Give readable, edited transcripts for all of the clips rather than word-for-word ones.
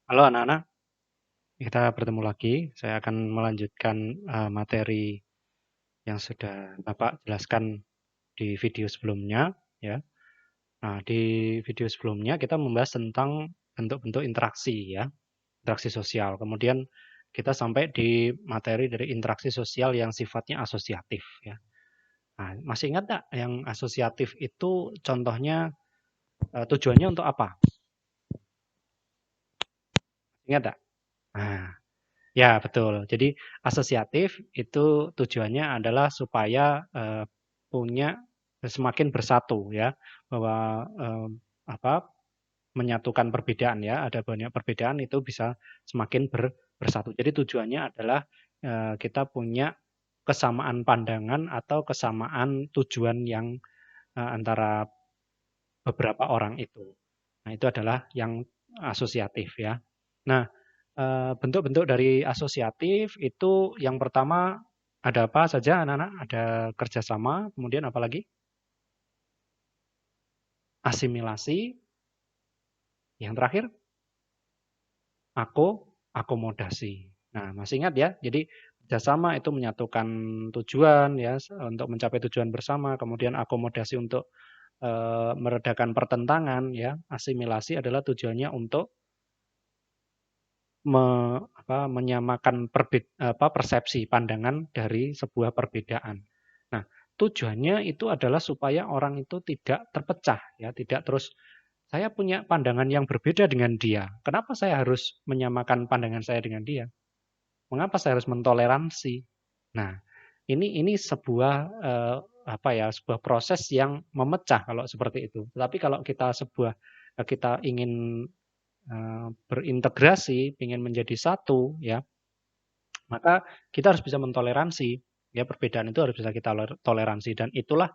Halo anak-anak, kita bertemu lagi. Saya akan melanjutkan materi yang sudah Bapak jelaskan di video sebelumnya, ya. Nah, di video sebelumnya kita membahas tentang bentuk-bentuk interaksi, ya, interaksi sosial. Kemudian kita sampai di materi dari interaksi sosial yang sifatnya asosiatif, ya. Nah, masih ingat nggak yang asosiatif itu contohnya tujuannya untuk apa? Ingat nggak? Nah, ya, betul. Jadi asosiatif itu tujuannya adalah supaya punya semakin bersatu ya, bahwa apa menyatukan perbedaan ya, ada banyak perbedaan itu bisa semakin bersatu. Jadi tujuannya adalah kita punya kesamaan pandangan atau kesamaan tujuan yang antara beberapa orang itu. Nah, itu adalah yang asosiatif ya. Nah, bentuk-bentuk dari asosiatif itu yang pertama ada apa saja anak-anak? Ada kerjasama, kemudian apa lagi? Asimilasi, yang terakhir akomodasi. Nah, masih ingat ya? Jadi kerjasama itu menyatukan tujuan ya untuk mencapai tujuan bersama, kemudian akomodasi untuk meredakan pertentangan ya. Asimilasi adalah tujuannya untuk menyamakan persepsi pandangan dari sebuah perbedaan. Nah, tujuannya itu adalah supaya orang itu tidak terpecah ya, tidak terus saya punya pandangan yang berbeda dengan dia. Kenapa saya harus menyamakan pandangan saya dengan dia? Mengapa saya harus mentoleransi? Nah, ini sebuah sebuah proses yang memecah kalau seperti itu. Tapi kalau kita ingin berintegrasi, ingin menjadi satu, ya, maka kita harus bisa mentoleransi. Ya, perbedaan itu harus bisa kita toleransi dan itulah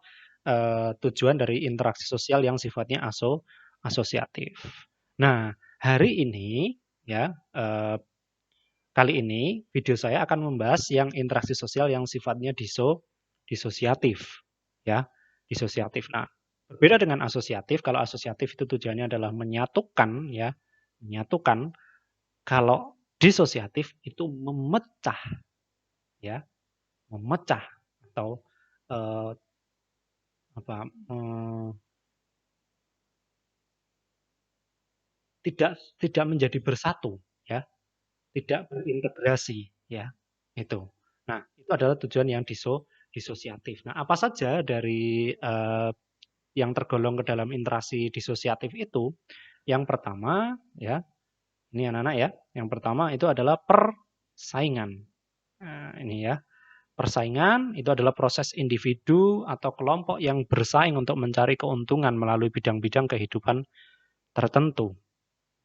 tujuan dari interaksi sosial yang sifatnya asosiatif. Nah, hari ini ya kali ini video saya akan membahas yang interaksi sosial yang sifatnya disosiatif ya, disosiatif. Nah, berbeda dengan asosiatif, kalau asosiatif itu tujuannya adalah menyatukan ya, menyatukan. Kalau disosiatif itu memecah ya, memecah atau eh, apa eh, tidak menjadi bersatu ya, tidak berintegrasi ya. Itu. Nah, itu adalah tujuan yang disosiatif. Nah, apa saja dari yang tergolong ke dalam interaksi disosiatif itu? Yang pertama ya, ini anak-anak ya. Yang pertama itu adalah persaingan. Nah, ini ya. Persaingan itu adalah proses individu atau kelompok yang bersaing untuk mencari keuntungan melalui bidang-bidang kehidupan tertentu.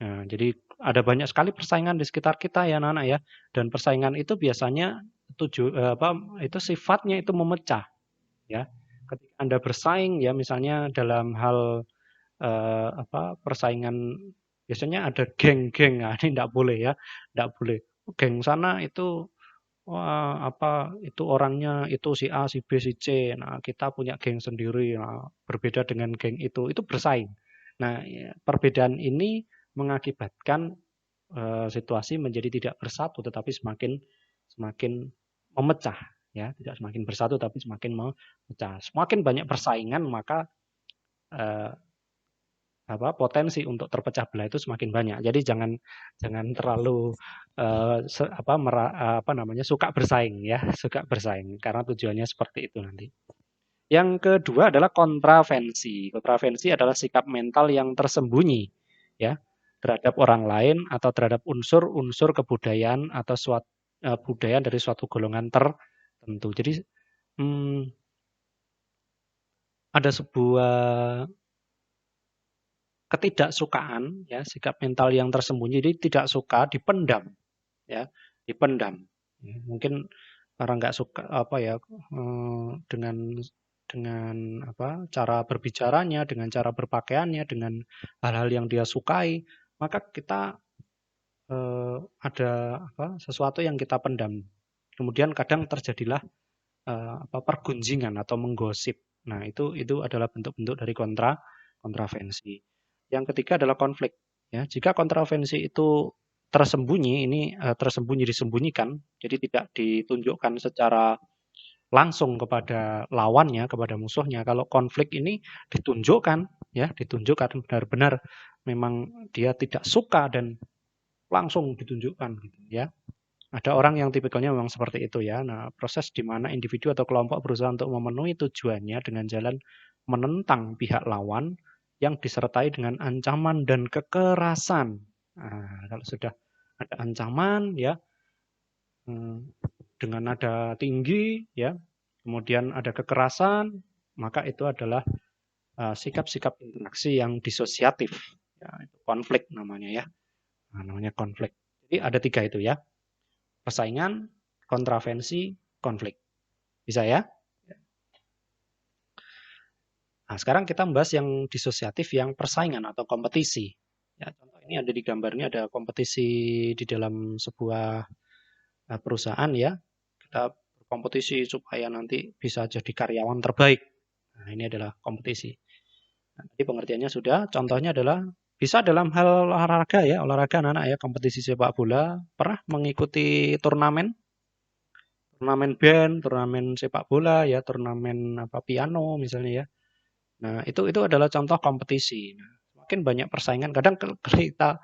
Nah, jadi ada banyak sekali persaingan di sekitar kita ya anak-anak ya. Dan persaingan itu biasanya itu sifatnya itu memecah ya. Ketika Anda bersaing ya misalnya dalam hal persaingan biasanya ada geng-geng. Nah, ini enggak boleh ya. Enggak boleh. Geng sana itu wah, itu orangnya itu si A, si B, si C. Nah, kita punya geng sendiri. Nah, berbeda dengan geng itu bersaing. Nah, ya, perbedaan ini mengakibatkan situasi menjadi tidak bersatu, tetapi semakin semakin memecah, ya, tidak semakin bersatu, tapi semakin memecah. Semakin banyak persaingan, maka eh, potensi untuk terpecah belah itu semakin banyak. Jadi jangan jangan terlalu suka bersaing ya, suka bersaing karena tujuannya seperti itu nanti. Yang kedua adalah kontravensi. Kontravensi adalah sikap mental yang tersembunyi ya terhadap orang lain atau terhadap unsur-unsur kebudayaan atau budaya dari suatu golongan tertentu. Jadi hmm, ada sebuah ketidaksukaan ya, sikap mental yang tersembunyi, jadi tidak suka dipendam ya, dipendam. Ya, mungkin orang nggak suka dengan cara berbicaranya, dengan cara berpakaiannya, dengan hal-hal yang dia sukai, maka kita ada sesuatu yang kita pendam. Kemudian kadang terjadilah pergunjingan atau menggosip. Nah, itu adalah bentuk-bentuk dari kontravensi. Yang ketiga adalah konflik. Ya, jika kontravensi itu tersembunyi ini tersembunyi disembunyikan, jadi tidak ditunjukkan secara langsung kepada lawannya, kepada musuhnya. Kalau konflik ini ditunjukkan, ya, ditunjukkan benar-benar memang dia tidak suka dan langsung ditunjukkan, gitu ya. Ada orang yang tipikalnya memang seperti itu ya. Nah, proses di mana individu atau kelompok berusaha untuk memenuhi tujuannya dengan jalan menentang pihak lawan yang disertai dengan ancaman dan kekerasan. Nah, kalau sudah ada ancaman ya, dengan nada tinggi ya, kemudian ada kekerasan, maka itu adalah sikap-sikap interaksi yang disosiatif. Ya, itu konflik namanya ya. Nah, namanya konflik. Jadi ada 3 itu ya. Persaingan, kontravensi, konflik. Bisa ya? Nah, sekarang kita membahas yang disosiatif, yang persaingan atau kompetisi. Ya, contoh ini ada di gambar ini ada kompetisi di dalam sebuah perusahaan ya. Kita berkompetisi supaya nanti bisa jadi karyawan terbaik. Nah, ini adalah kompetisi. Nah, tadi pengertiannya sudah. Contohnya adalah bisa dalam hal olahraga ya, olahraga anak-anak ya, kompetisi sepak bola. Pernah mengikuti turnamen? Turnamen band, turnamen sepak bola ya, turnamen apa piano misalnya ya. Nah, itu adalah contoh kompetisi. Nah, semakin banyak persaingan, kadang kalau kita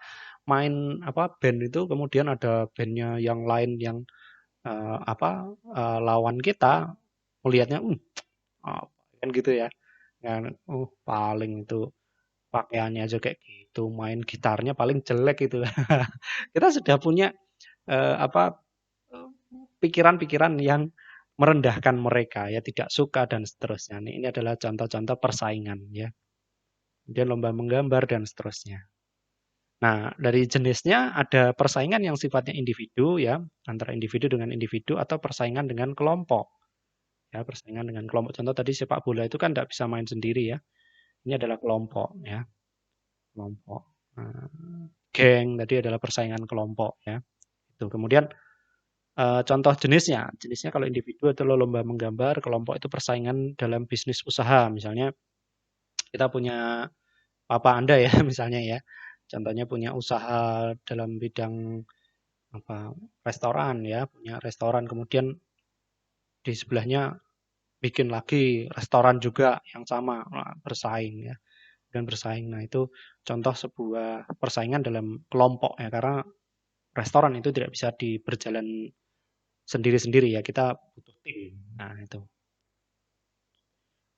main apa band itu kemudian ada bandnya yang lain yang lawan kita melihatnya, kan gitu ya. Kan, paling itu pakaiannya aja kayak gitu, main gitarnya paling jelek itu. Kita sudah punya apa pikiran-pikiran yang merendahkan mereka ya, tidak suka dan seterusnya. Ini adalah contoh-contoh persaingan ya. Kemudian lomba menggambar dan seterusnya. Nah, dari jenisnya ada persaingan yang sifatnya individu ya, antara individu dengan individu atau persaingan dengan kelompok. Ya, persaingan dengan kelompok. Contoh tadi sepak bola itu kan tidak bisa main sendiri ya. Ini adalah kelompok ya, kelompok. Geng tadi adalah persaingan kelompok ya. Itu. Kemudian contoh jenisnya kalau individu itu lomba menggambar, kelompok itu persaingan dalam bisnis usaha. Misalnya kita punya papa Anda ya, misalnya ya. Contohnya punya usaha dalam bidang apa restoran ya, punya restoran kemudian di sebelahnya bikin lagi restoran juga yang sama, bersaing ya, dan bersaing. Nah, itu contoh sebuah persaingan dalam kelompok ya, karena restoran itu tidak bisa berjalan sendiri-sendiri ya, kita butuh tim. Nah, itu.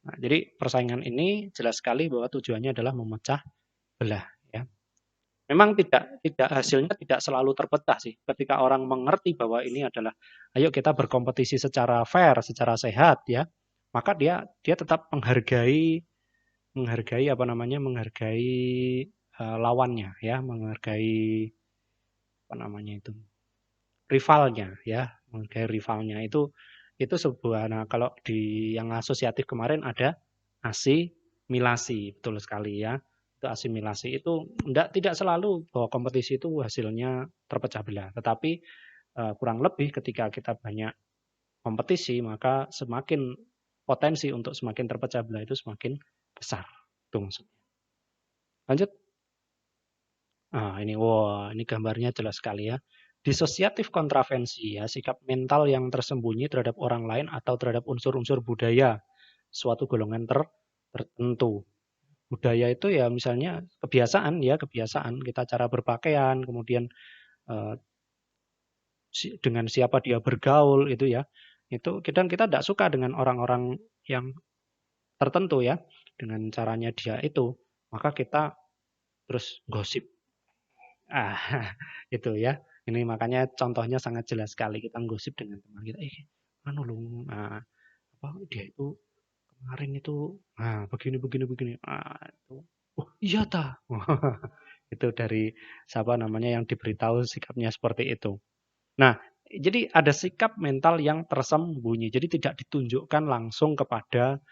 Nah, jadi persaingan ini jelas sekali bahwa tujuannya adalah memecah belah ya. Memang tidak hasilnya tidak selalu terpecah sih. Ketika orang mengerti bahwa ini adalah ayo kita berkompetisi secara fair, secara sehat ya, maka dia dia tetap menghargai menghargai apa namanya? Menghargai lawannya ya, menghargai apa namanya itu? Rivalnya ya, menghargai rivalnya itu sebuah. Nah, kalau di yang asosiatif kemarin ada asimilasi, betul sekali ya. Itu asimilasi itu tidak selalu bahwa kompetisi itu hasilnya terpecah belah, tetapi kurang lebih ketika kita banyak kompetisi maka semakin potensi untuk semakin terpecah belah itu semakin besar. Itu maksudnya. Lanjut. Ini gambarnya jelas sekali ya. Disosiatif kontravensi ya, sikap mental yang tersembunyi terhadap orang lain atau terhadap unsur-unsur budaya suatu golongan tertentu. Budaya itu ya misalnya kebiasaan ya, kebiasaan kita cara berpakaian, kemudian eh, dengan siapa dia bergaul itu ya. Itu kita tidak suka dengan orang-orang yang tertentu ya, dengan caranya dia itu, maka kita terus gosip. Ah, itu ya. Ini makanya contohnya sangat jelas sekali. Kita gosip dengan teman kita, anu loh, apa dia itu kemarin itu, begini begini begini. Itu, oh iya ta. Itu dari siapa namanya yang diberitahu sikapnya seperti itu. Nah, jadi ada sikap mental yang tersembunyi. Jadi tidak ditunjukkan langsung kepada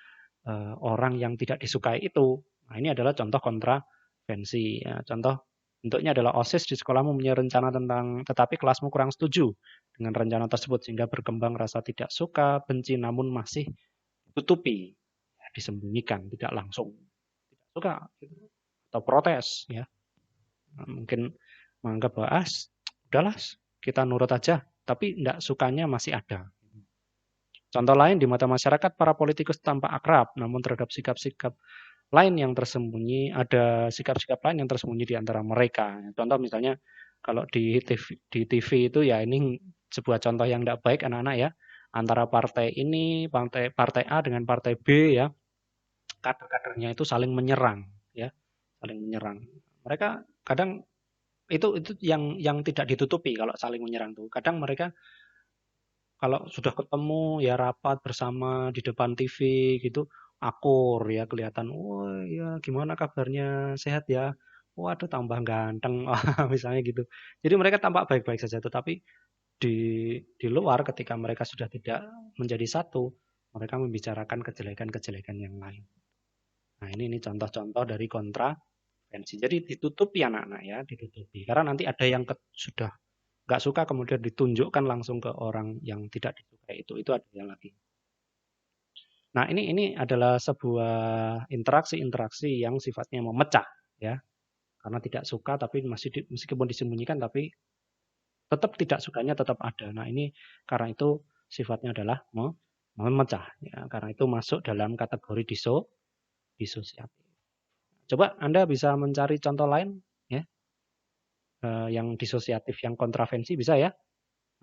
orang yang tidak disukai itu. Nah, ini adalah contoh kontravensi. Ya. Contoh bentuknya adalah OSIS di sekolahmu punya rencana tetapi kelasmu kurang setuju dengan rencana tersebut sehingga berkembang rasa tidak suka, benci namun masih ditutupi, ya, disembunyikan, tidak langsung tidak suka gitu. Atau protes ya. Nah, mungkin menganggap bahwa udahlah kita nurut aja, tapi enggak sukanya masih ada. Contoh lain, di mata masyarakat para politikus tampak akrab, namun terhadap sikap-sikap lain yang tersembunyi, ada sikap-sikap lain yang tersembunyi di antara mereka. Contoh misalnya kalau di TV itu ya ini sebuah contoh yang tidak baik anak-anak ya, antara partai ini, partai A dengan partai B ya, kader-kadernya itu saling menyerang ya, saling menyerang. Mereka kadang itu yang tidak ditutupi kalau saling menyerang tuh. Kadang mereka kalau sudah ketemu ya rapat bersama di depan TV gitu, akur ya kelihatan, "Wah, ya gimana kabarnya? Sehat ya? Waduh tambah ganteng." Wah, misalnya gitu. Jadi mereka tampak baik-baik saja, tetapi di di luar ketika mereka sudah tidak menjadi satu, mereka membicarakan kejelekan-kejelekan yang lain. Nah, ini contoh-contoh dari kontravensi. Jadi ditutupi anak-anak ya, ditutupi. Karena nanti ada yang sudah nggak suka kemudian ditunjukkan langsung ke orang yang tidak disukai itu ada yang lagi. Nah, ini adalah sebuah interaksi-interaksi yang sifatnya memecah ya. Karena tidak suka tapi meskipun disembunyikan tapi tetap tidak sukanya tetap ada. Nah, ini karena itu sifatnya adalah memecah ya. Karena itu masuk dalam kategori disosiatif. Coba Anda bisa mencari contoh lain ya, yang disosiatif yang kontravensi bisa ya.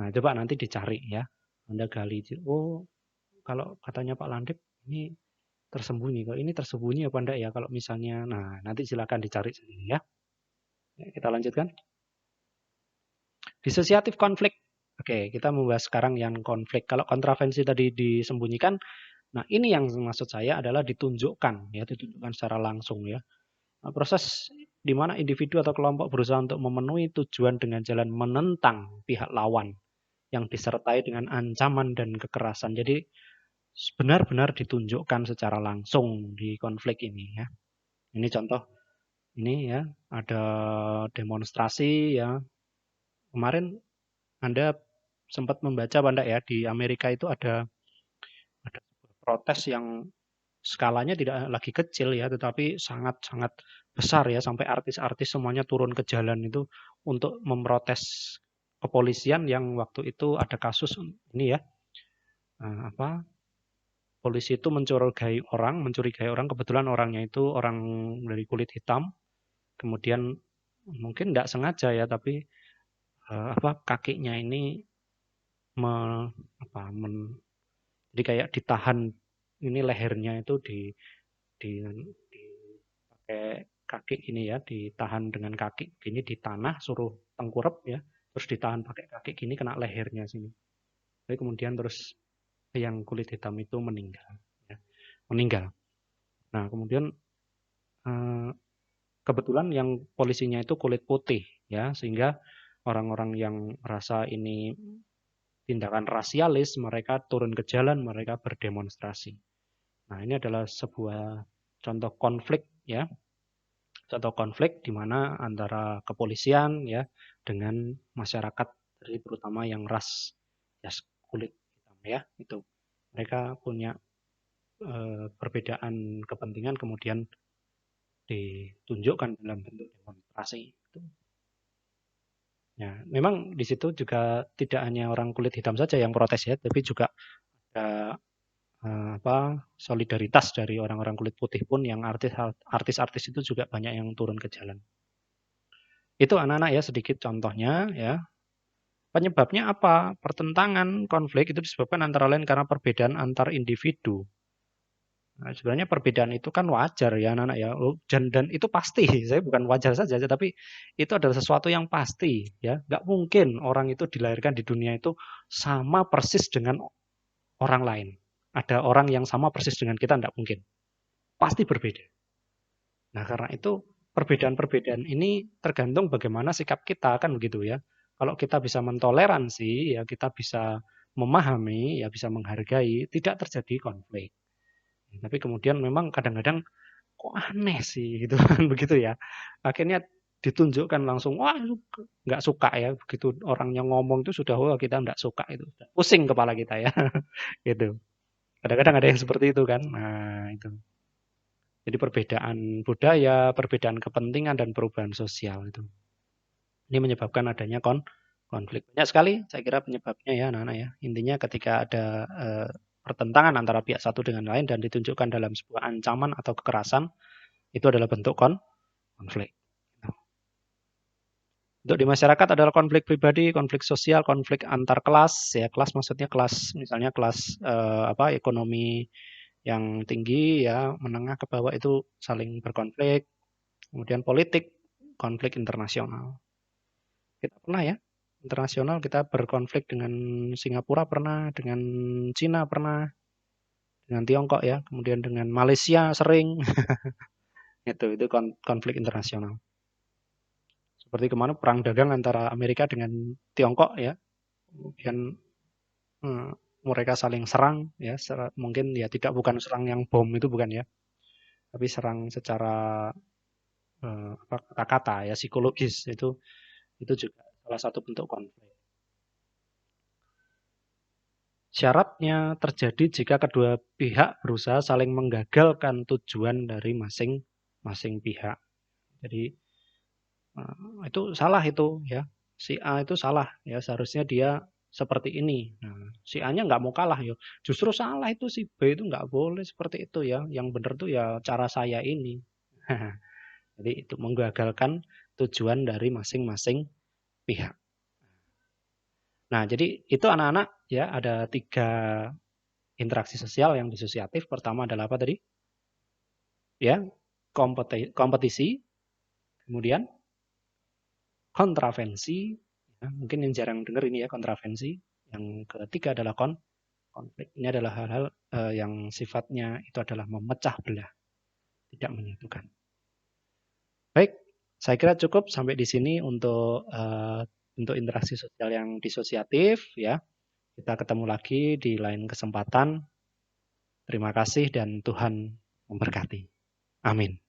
Nah, coba nanti dicari ya. Anda gali. Oh, kalau katanya Pak Landep ini tersembunyi. Kalau ini tersembunyi apa enggak ya? Kalau misalnya, nah nanti silakan dicari sendiri ya. Kita lanjutkan. Disosiatif konflik. Oke, kita membahas sekarang yang konflik. Kalau kontravensi tadi disembunyikan, nah ini yang maksud saya adalah ditunjukkan ya, ditunjukkan secara langsung ya. Nah, proses di mana individu atau kelompok berusaha untuk memenuhi tujuan dengan jalan menentang pihak lawan yang disertai dengan ancaman dan kekerasan. Jadi benar-benar ditunjukkan secara langsung di konflik ini ya. Ini contoh ini ya, ada demonstrasi ya. Kemarin Anda sempat membaca apa enggak ya, di Amerika itu ada protes yang skalanya tidak lagi kecil ya, tetapi sangat-sangat besar ya, sampai artis-artis semuanya turun ke jalan itu untuk memprotes kepolisian yang waktu itu ada kasus ini ya, apa polisi itu mencurigai orang, kebetulan orangnya itu orang dari kulit hitam, kemudian mungkin tidak sengaja ya, tapi kakinya ini me, apa, men, jadi kayak ditahan ini lehernya itu di pakai kaki ini ya, ditahan dengan kaki gini di tanah, suruh tengkurap ya, terus ditahan pakai kaki gini kena lehernya sini. Jadi kemudian terus yang kulit hitam itu meninggal ya, meninggal. Nah, kemudian eh, kebetulan yang polisinya itu kulit putih ya, sehingga orang-orang yang merasa ini tindakan rasialis, mereka turun ke jalan, mereka berdemonstrasi. Nah, ini adalah sebuah contoh konflik ya, contoh konflik di mana antara kepolisian ya dengan masyarakat, dari terutama yang ras kulit hitam ya, itu mereka punya perbedaan kepentingan kemudian ditunjukkan dalam bentuk demonstrasi. Ya, memang di situ juga tidak hanya orang kulit hitam saja yang protes ya, tapi juga ada solidaritas dari orang-orang kulit putih pun, yang artis-artis itu juga banyak yang turun ke jalan. Itu anak-anak ya sedikit contohnya ya. Penyebabnya apa? Pertentangan, konflik itu disebabkan antara lain karena perbedaan antar individu. Nah, sebenarnya perbedaan itu kan wajar ya anak-anak ya. Dan itu pasti, saya bukan wajar saja, tapi itu adalah sesuatu yang pasti ya. Nggak mungkin orang itu dilahirkan di dunia itu sama persis dengan orang lain. Ada orang yang sama persis dengan kita, nggak mungkin. Pasti berbeda. Nah, karena itu perbedaan-perbedaan ini tergantung bagaimana sikap kita, kan begitu ya. Kalau kita bisa mentoleransi, ya kita bisa memahami, ya bisa menghargai, tidak terjadi konflik. Tapi kemudian memang kadang-kadang kok aneh sih gitu kan begitu ya. Akhirnya ditunjukkan langsung, wah nggak suka ya, begitu orangnya ngomong itu sudah, wah kita nggak suka itu, pusing kepala kita ya, gitu. Kadang-kadang ada yang seperti itu kan. Nah itu. Jadi perbedaan budaya, perbedaan kepentingan dan perubahan sosial itu. Ini menyebabkan adanya Konflik banyak sekali saya kira penyebabnya ya anak-anak ya. Intinya ketika ada pertentangan antara pihak satu dengan lain dan ditunjukkan dalam sebuah ancaman atau kekerasan, itu adalah bentuk konflik. Untuk di masyarakat adalah konflik pribadi, konflik sosial, konflik antar kelas ya. Kelas maksudnya kelas misalnya kelas ekonomi yang tinggi ya, menengah ke bawah itu saling berkonflik. Kemudian politik, konflik internasional. Kita pernah ya, internasional kita berkonflik dengan Singapura pernah, dengan Cina pernah, dengan Tiongkok ya, kemudian dengan Malaysia sering. itu konflik internasional. Seperti kemana perang dagang antara Amerika dengan Tiongkok ya, kemudian mereka saling serang ya, mungkin ya bukan serang yang bom itu bukan ya, tapi serang secara kata-kata ya, psikologis itu juga salah satu bentuk konflik. Syaratnya terjadi jika kedua pihak berusaha saling menggagalkan tujuan dari masing-masing pihak. Jadi itu salah itu ya. Si A itu salah ya, seharusnya dia seperti ini. Nah, si A-nya nggak mau kalah ya. Justru salah itu si B itu nggak boleh seperti itu ya. Yang benar tuh ya cara saya ini. Jadi itu menggagalkan tujuan dari masing-masing pihak. Nah, jadi itu anak-anak ya ada 3 interaksi sosial yang disosiatif. Pertama adalah apa tadi? Ya, kompetisi, kemudian kontravensi, ya, mungkin yang jarang dengar ini ya kontravensi. Yang ketiga adalah konflik. Ini adalah hal-hal yang sifatnya itu adalah memecah belah, tidak menyatukan. Baik, saya kira cukup sampai di sini untuk interaksi sosial yang disosiatif ya. Kita ketemu lagi di lain kesempatan. Terima kasih dan Tuhan memberkati. Amin.